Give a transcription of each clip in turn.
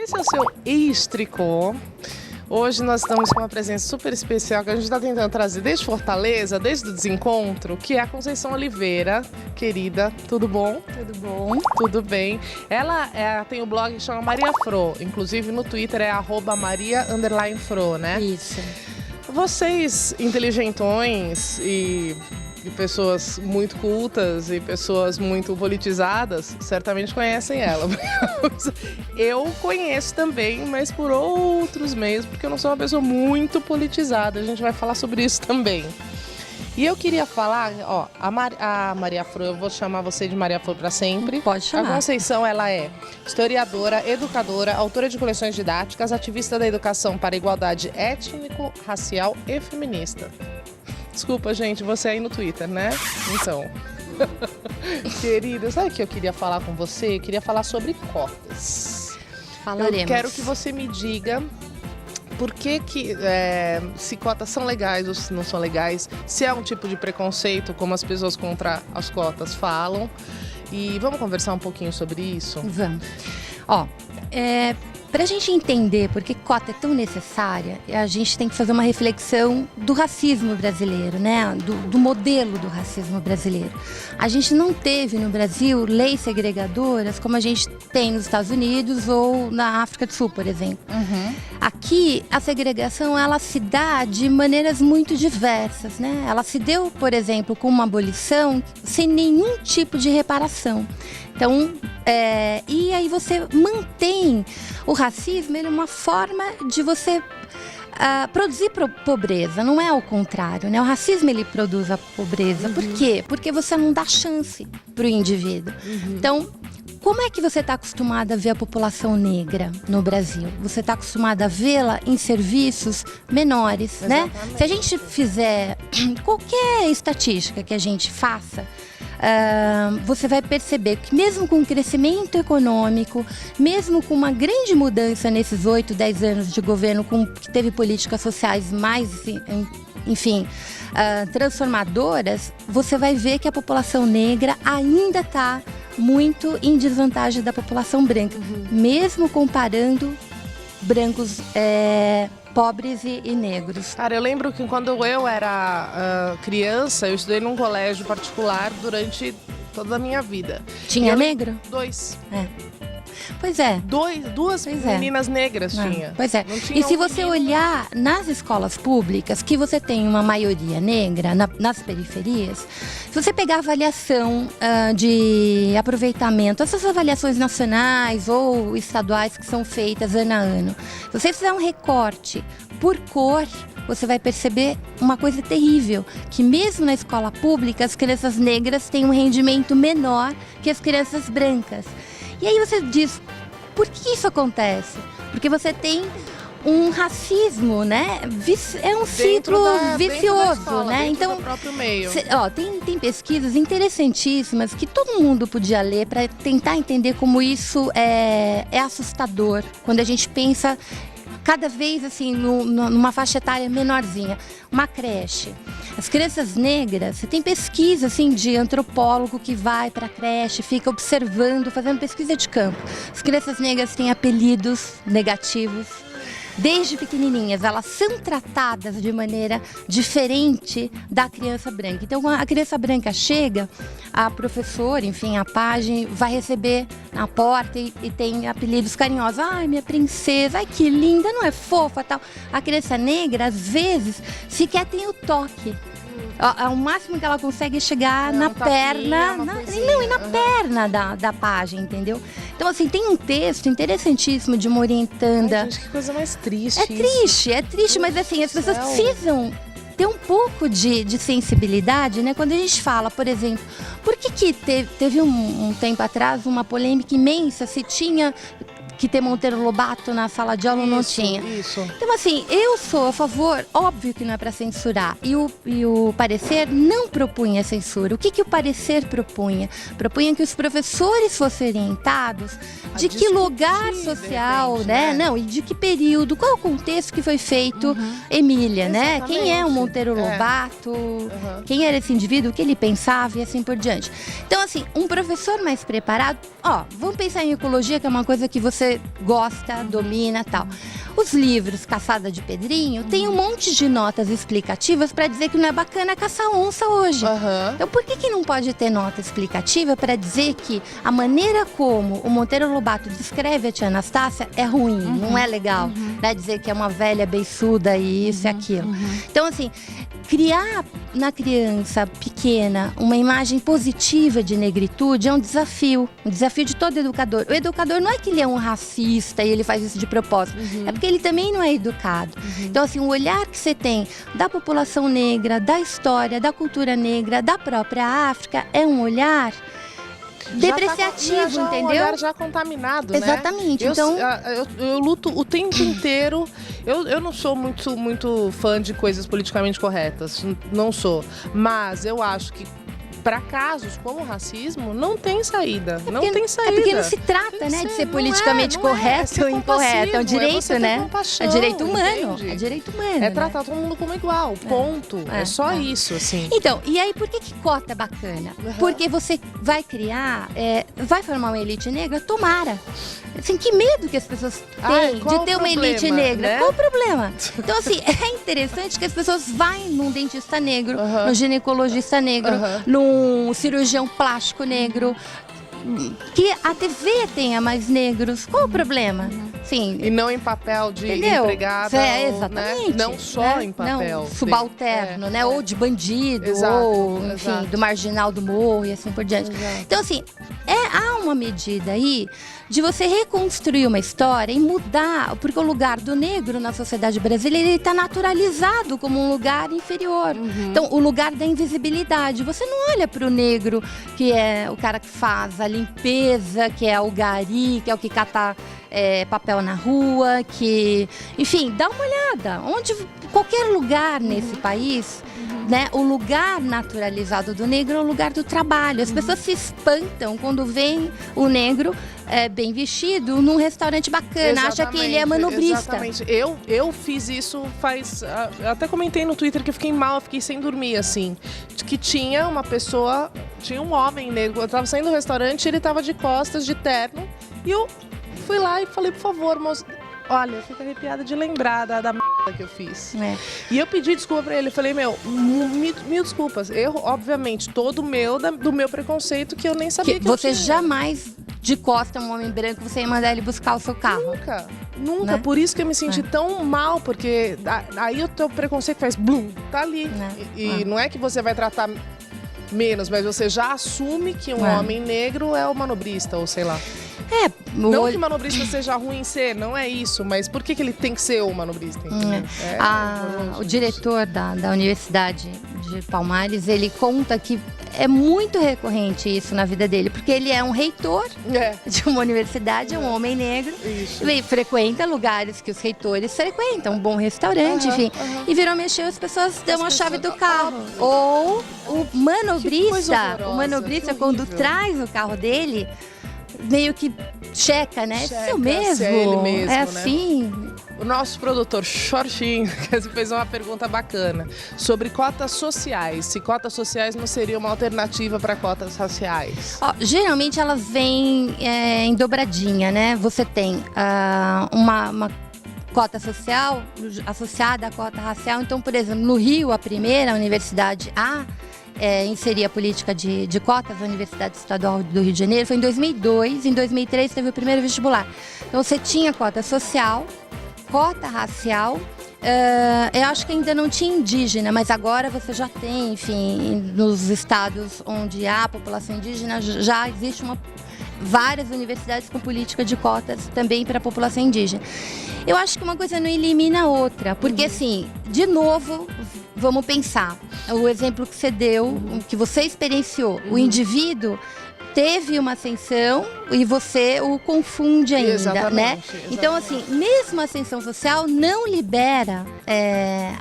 esse é o seu ex-tricô. Hoje nós estamos com uma presença super especial que a gente está tentando trazer desde Fortaleza, desde o desencontro, que é a Conceição Oliveira. Querida, tudo bom? Tudo bom? Tudo bem. Ela tem um blog que chama Maria Fro, inclusive no Twitter é @Maria_Fro, né? Isso. Vocês, inteligentões e pessoas muito cultas e pessoas muito politizadas, certamente conhecem ela. Eu conheço também, mas por outros meios, porque eu não sou uma pessoa muito politizada. A gente vai falar sobre isso também. E eu queria falar, ó, a Maria Fro, eu vou chamar você de Maria Fro para sempre. Pode chamar. A Conceição, ela é historiadora, educadora, autora de coleções didáticas, ativista da educação para a igualdade étnico, racial e feminista. Desculpa, gente, você aí no Twitter, né? Então, querida, sabe o que eu queria falar com você? Eu queria falar sobre cotas. Falaremos. Eu quero que você me diga por que se cotas são legais ou se não são legais, se é um tipo de preconceito, como as pessoas contra as cotas falam. E vamos conversar um pouquinho sobre isso? Vamos. Ó, para a gente entender por que cota é tão necessária, a gente tem que fazer uma reflexão do racismo brasileiro, né? Do modelo do racismo brasileiro. A gente não teve no Brasil leis segregadoras como a gente tem nos Estados Unidos ou na África do Sul, por exemplo. Uhum. Aqui, a segregação, ela se dá de maneiras muito diversas, né? Ela se deu, por exemplo, com uma abolição sem nenhum tipo de reparação. Então, e aí você mantém o racismo, ele é uma forma de você produzir pobreza, não é o contrário, né? O racismo, ele produz a pobreza. Uhum. Por quê? Porque você não dá chance para o indivíduo. Uhum. Então, como é que você está acostumada a ver a população negra no Brasil? Você está acostumada a vê-la em serviços menores, né? Se a gente fizer qualquer estatística que a gente faça, você vai perceber que mesmo com o crescimento econômico, mesmo com uma grande mudança nesses 8, 10 anos de governo, que teve políticas sociais mais, enfim, transformadoras, você vai ver que a população negra ainda está muito em desvantagem da população branca, mesmo comparando brancos pobres e negros. Cara, eu lembro que quando eu era criança, eu estudei num colégio particular durante toda a minha vida. Tinha negro? 2. Pois é. Duas meninas negras tinha. Pois é. Tinha e se você olhar nas escolas públicas, que você tem uma maioria negra nas periferias, se você pegar a avaliação de aproveitamento, essas avaliações nacionais ou estaduais que são feitas ano a ano, se você fizer um recorte por cor, você vai perceber uma coisa terrível, que mesmo na escola pública, as crianças negras têm um rendimento menor que as crianças brancas. E aí você diz, por que isso acontece? Porque você tem um racismo, né? É um ciclo vicioso, escola, né? Então, do próprio meio. Tem pesquisas interessantíssimas que todo mundo podia ler para tentar entender como isso é assustador quando a gente pensa cada vez assim numa faixa etária menorzinha, uma creche. As crianças negras, você tem pesquisa assim de antropólogo que vai para a creche, fica observando, fazendo pesquisa de campo. As crianças negras têm apelidos negativos. Desde pequenininhas, elas são tratadas de maneira diferente da criança branca. Então, quando a criança branca chega, a professora, enfim, a pajem, vai receber na porta e tem apelidos carinhosos. Ai, minha princesa, ai, que linda, não é fofa, tal. A criança negra, às vezes, sequer tem o toque. O máximo que ela consegue é chegar na perna, perna da página, entendeu? Então, assim, tem um texto interessantíssimo de uma orientanda. Ai, gente, que coisa mais triste. É triste, mas assim, as pessoas precisam ter um pouco de sensibilidade, né? Quando a gente fala, por exemplo, por que teve um tempo atrás uma polêmica imensa se tinha que ter Monteiro Lobato na sala de aula ou não tinha. Isso. Então, assim, eu sou a favor, óbvio que não é para censurar, e o parecer não propunha censura. O que o parecer propunha? Propunha que os professores fossem orientados de que lugar social, né? Não, e de que período, qual é o contexto que foi feito Emília, né? Quem é o Monteiro Lobato, quem era esse indivíduo, o que ele pensava e assim por diante. Então, assim, um professor mais preparado, vamos pensar em ecologia, que é uma coisa que você você gosta, domina, tal. Os livros Caçada de Pedrinho tem um monte de notas explicativas para dizer que não é bacana caçar onça hoje. Então por que não pode ter nota explicativa para dizer que a maneira como o Monteiro Lobato descreve a tia Anastácia é ruim, não é legal, né? Dizer que é uma velha beiçuda e isso e aquilo. Então assim, criar na criança pequena uma imagem positiva de negritude é um desafio de todo educador. O educador não é que ele é um racista e ele faz isso de propósito, é porque ele também não é educado. Então assim, o olhar que você tem da população negra, da história, da cultura negra, da própria África, é um olhar depreciativo, entendeu? Um olhar já contaminado, exatamente, né? Então eu luto o tempo inteiro. Eu não sou muito fã de coisas politicamente corretas, não sou. Mas eu acho que para casos como o racismo, não tem saída. Não tem saída. É porque não se trata, né, de ser politicamente correto ou incorreto. É um direito, né? Compaixão, é direito humano. Entende? É direito humano. É tratar todo mundo como igual, ponto. É só isso, assim. Então, e aí por que cota é bacana? Porque você vai criar, vai formar uma elite negra? Tomara. Assim, que medo que as pessoas têm de ter uma elite negra. Né? Qual o problema? Então, assim, é interessante que as pessoas vão num dentista negro, num ginecologista negro, num cirurgião plástico negro, que a TV tenha mais negros. Qual o problema? Sim. E não em papel de empregada. Exatamente. Né? Não só em papel. Não, subalterno, né? Ou de bandido, ou, enfim, do marginal do morro e assim por diante. Então, assim, há uma medida aí de você reconstruir uma história e mudar, porque o lugar do negro na sociedade brasileira está naturalizado como um lugar inferior. Então, o lugar da invisibilidade. Você não olha para o negro, que é o cara que faz a limpeza, que é o gari, que é o que cata papel na rua, que... Enfim, dá uma olhada. Qualquer lugar nesse país, né, o lugar naturalizado do negro é o lugar do trabalho. As pessoas se espantam quando veem o negro bem vestido num restaurante bacana, acha que ele é manobrista. Exatamente. Eu fiz isso eu até comentei no Twitter que eu fiquei mal, eu fiquei sem dormir, assim. Que tinha um homem negro, eu tava saindo do restaurante, ele tava de costas, de terno, e eu fui lá e falei, por favor, moço, olha, eu fico arrepiada de lembrar da merda que eu fiz. E eu pedi desculpa pra ele, falei, mil desculpas. Erro, obviamente, todo do meu preconceito que eu nem sabia que você eu tinha. Jamais de costa um homem branco, você ia mandar ele buscar o seu carro. Nunca. Né? Por isso que eu me senti tão mal, porque aí o teu preconceito faz blum, tá ali. E não é que você vai tratar menos, mas você já assume que um homem negro é o manobrista, ou sei lá. Não que o manobrista seja ruim em ser, não é isso, mas por que ele tem que ser o manobrista? O diretor da Universidade de Palmares, ele conta que é muito recorrente isso na vida dele, porque ele é um reitor de uma universidade, é um homem negro, e frequenta lugares que os reitores frequentam, um bom restaurante, enfim. E virou mexer, as pessoas dão a chave do carro. Ou o manobrista, quando traz o carro dele, meio que checa, né? É o mesmo? Se é ele mesmo, é assim. Né? O nosso produtor, Shortinho, fez uma pergunta bacana sobre cotas sociais. Se cotas sociais não seria uma alternativa para cotas raciais? Geralmente elas vêm em dobradinha, né? Você tem uma cota social associada à cota racial. Então, por exemplo, no Rio, a primeira universidade inserir a política de cotas da Universidade Estadual do Rio de Janeiro foi em 2002, em 2003 teve o primeiro vestibular. Então você tinha cota social, cota racial, eu acho que ainda não tinha indígena, mas agora você já tem, enfim, nos estados onde há população indígena, já existe várias universidades com política de cotas também para a população indígena. Eu acho que uma coisa não elimina a outra, porque assim, de novo, vamos pensar, o exemplo que você deu, que você experienciou, o indivíduo teve uma ascensão e você o confunde ainda, né? Então, assim, mesmo a ascensão social não libera é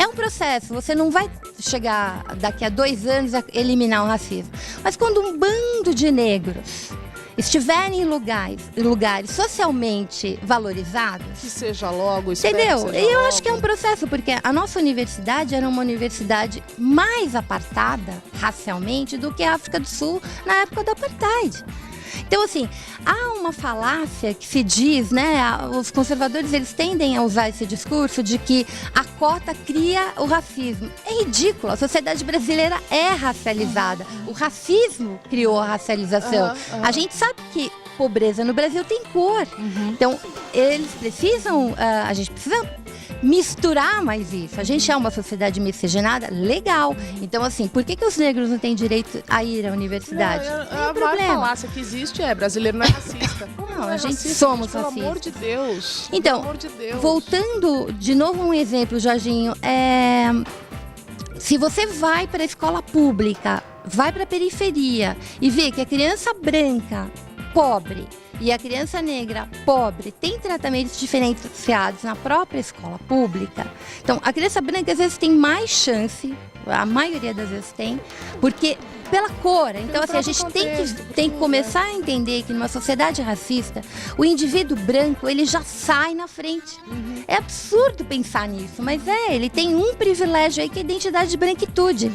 um processo, você não vai chegar daqui a 2 anos a eliminar o racismo. Mas quando um bando de negros estiverem em lugares socialmente valorizados, que seja logo, entendeu? E eu acho que é um processo, porque a nossa universidade era uma universidade mais apartada racialmente do que a África do Sul na época do apartheid. Então, assim, há uma falácia que se diz, né? Os conservadores, eles tendem a usar esse discurso de que a cota cria o racismo. É ridículo, a sociedade brasileira é racializada. O racismo criou a racialização. A gente sabe que pobreza no Brasil tem cor. Então, eles precisam, a gente precisa misturar mais isso. A gente é uma sociedade miscigenada, legal. Então, assim, por que os negros não têm direito a ir à universidade? Não, a maior falácia que existe é brasileiro não é racista. Não, a gente somos racistas. Pelo amor de Deus. Então, pelo amor de Deus. Voltando de novo um exemplo, Jorginho, se você vai para a escola pública, vai para a periferia e vê que a criança branca, pobre, e a criança negra pobre tem tratamentos diferenciados na própria escola pública. Então, a criança branca às vezes tem mais chance, a maioria das vezes tem, porque pela cor. Então, assim, a gente tem que começar a entender que numa sociedade racista, o indivíduo branco, ele já sai na frente. É absurdo pensar nisso, mas ele tem um privilégio aí que é a identidade de branquitude.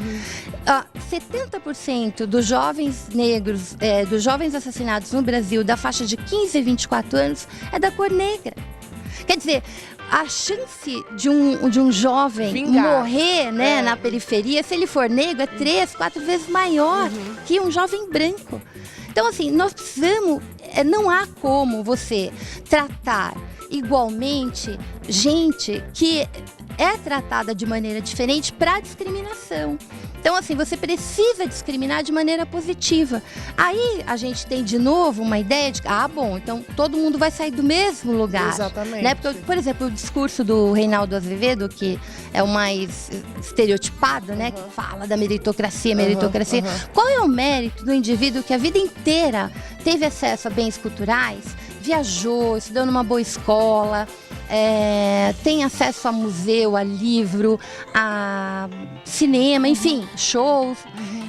70% dos jovens negros, dos jovens assassinados no Brasil, da faixa de 15 a 24 anos, é da cor negra. Quer dizer, a chance de um jovem morrer, né, na periferia, se ele for negro, é 3, 4 vezes maior que um jovem branco. Então, assim, nós precisamos... Não há como você tratar igualmente gente que é tratada de maneira diferente para discriminação. Então, assim, você precisa discriminar de maneira positiva. Aí a gente tem de novo uma ideia de que, bom, então todo mundo vai sair do mesmo lugar. Exatamente. Né? Porque, por exemplo, o discurso do Reinaldo Azevedo, que é o mais estereotipado, né? Que fala da meritocracia. Qual é o mérito do indivíduo que a vida inteira teve acesso a bens culturais, viajou, estudou numa boa escola, tem acesso a museu, a livro, a cinema, enfim, shows,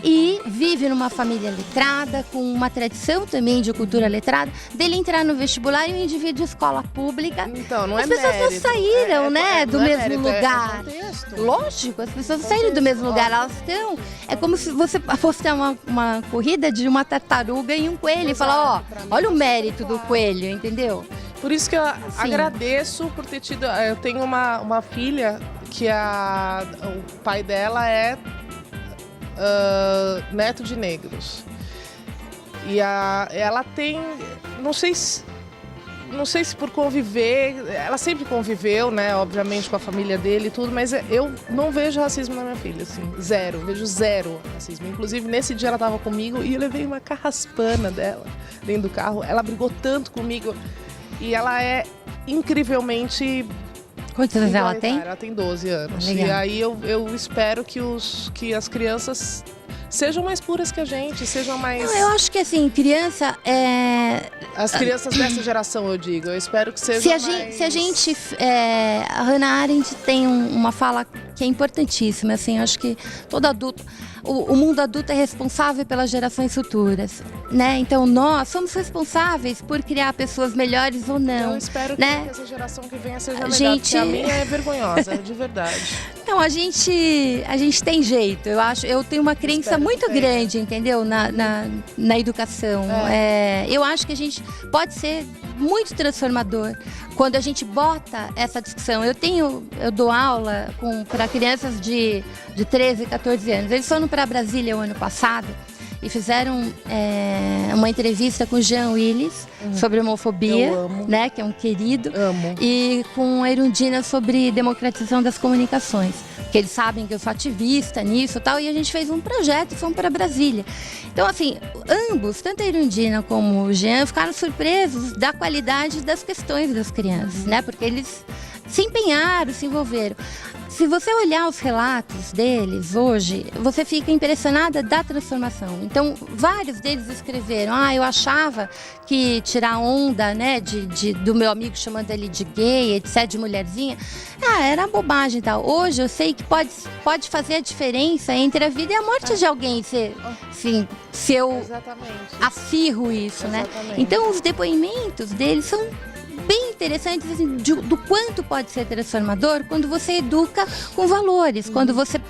e vive numa família letrada, com uma tradição também de cultura letrada, dele entrar no vestibular e um indivíduo de escola pública. Então, não é as pessoas mérito. Não saíram, né, do mesmo mérito, lugar. Lógico, as pessoas não saíram do mesmo lugar, elas estão... É como se você fosse ter uma corrida de uma tartaruga e um coelho e falar, olha o mérito do coelho, entendeu? Por isso que eu agradeço por ter tido... Eu tenho uma filha que o pai dela é neto de negros. E ela tem... Não sei se por conviver... Ela sempre conviveu, né? Obviamente com a família dele e tudo, mas eu não vejo racismo na minha filha, assim. Zero. Vejo zero racismo. Inclusive, nesse dia ela estava comigo e eu levei uma carraspana dela dentro do carro. Ela brigou tanto comigo. E ela é incrivelmente... Quantos anos ela tem? Ela tem 12 anos. Legal. E aí eu espero que as crianças sejam mais puras que a gente, sejam mais... Não, eu acho que assim, criança As crianças dessa geração, eu digo. Eu espero que sejam Se a gente... a Hannah Arendt tem uma fala que é importantíssima, assim, eu acho que todo adulto... O mundo adulto é responsável pelas gerações futuras, né? Então, nós somos responsáveis por criar pessoas melhores ou não. Eu espero né? que essa geração que venha seja melhor, porque a minha é vergonhosa, de verdade. Então, a gente tem jeito. Eu tenho uma crença muito grande, entendeu? Na educação. Eu acho que a gente pode ser muito transformador quando a gente bota essa discussão. Eu dou aula para crianças de 13, 14 anos. Eles foram para Brasília o ano passado e fizeram uma entrevista com o Jean Willis sobre homofobia, né, que é um querido, e com a Erundina sobre democratização das comunicações, porque eles sabem que eu sou ativista nisso e tal, e a gente fez um projeto e fomos para Brasília. Então, assim, ambos, tanto a Erundina como o Jean, ficaram surpresos da qualidade das questões das crianças, né, porque eles se empenharam, se envolveram. Se você olhar os relatos deles hoje, você fica impressionada da transformação. Então, vários deles escreveram, eu achava que tirar onda, né, do meu amigo chamando ele de gay, etc., de mulherzinha, era bobagem e tal. Hoje eu sei que pode fazer a diferença entre a vida e a morte de alguém, se eu acirro isso, né? Então, os depoimentos deles são bem interessantes, assim, do quanto pode ser transformador quando você educa com valores, quando você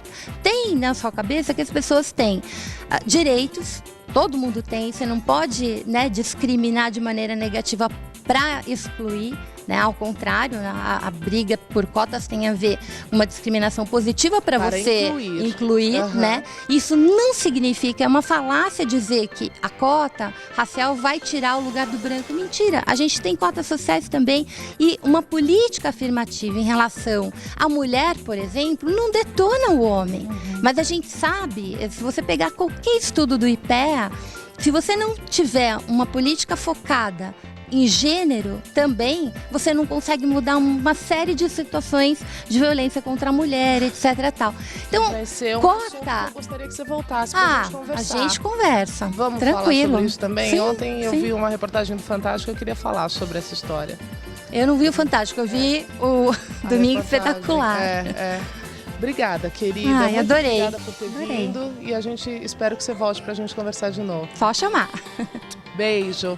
tem na sua cabeça que as pessoas têm direitos, todo mundo tem, você não pode, né, discriminar de maneira negativa para excluir, né? Ao contrário, a briga por cotas tem a ver com uma discriminação positiva para você incluir, né? Isso não significa, é uma falácia dizer que a cota racial vai tirar o lugar do branco. Mentira, a gente tem cotas sociais também e uma política afirmativa em relação à mulher, por exemplo, não detona o homem. Mas a gente sabe, se você pegar qualquer estudo do IPEA, se você não tiver uma política focada em gênero também, você não consegue mudar uma série de situações de violência contra a mulher, etc. Tal. Então, vai ser cota. Eu gostaria que você voltasse pra gente conversar. A gente conversa. Vamos tranquilo. falar sobre isso também? Sim, Ontem eu vi uma reportagem do Fantástico, eu queria falar sobre essa história. Eu não vi o Fantástico, eu vi o Domingo Espetacular. Obrigada, querida. Ai, adorei. Obrigada por ter vindo. E a gente espero que você volte pra gente conversar de novo. Só chamar. Beijo.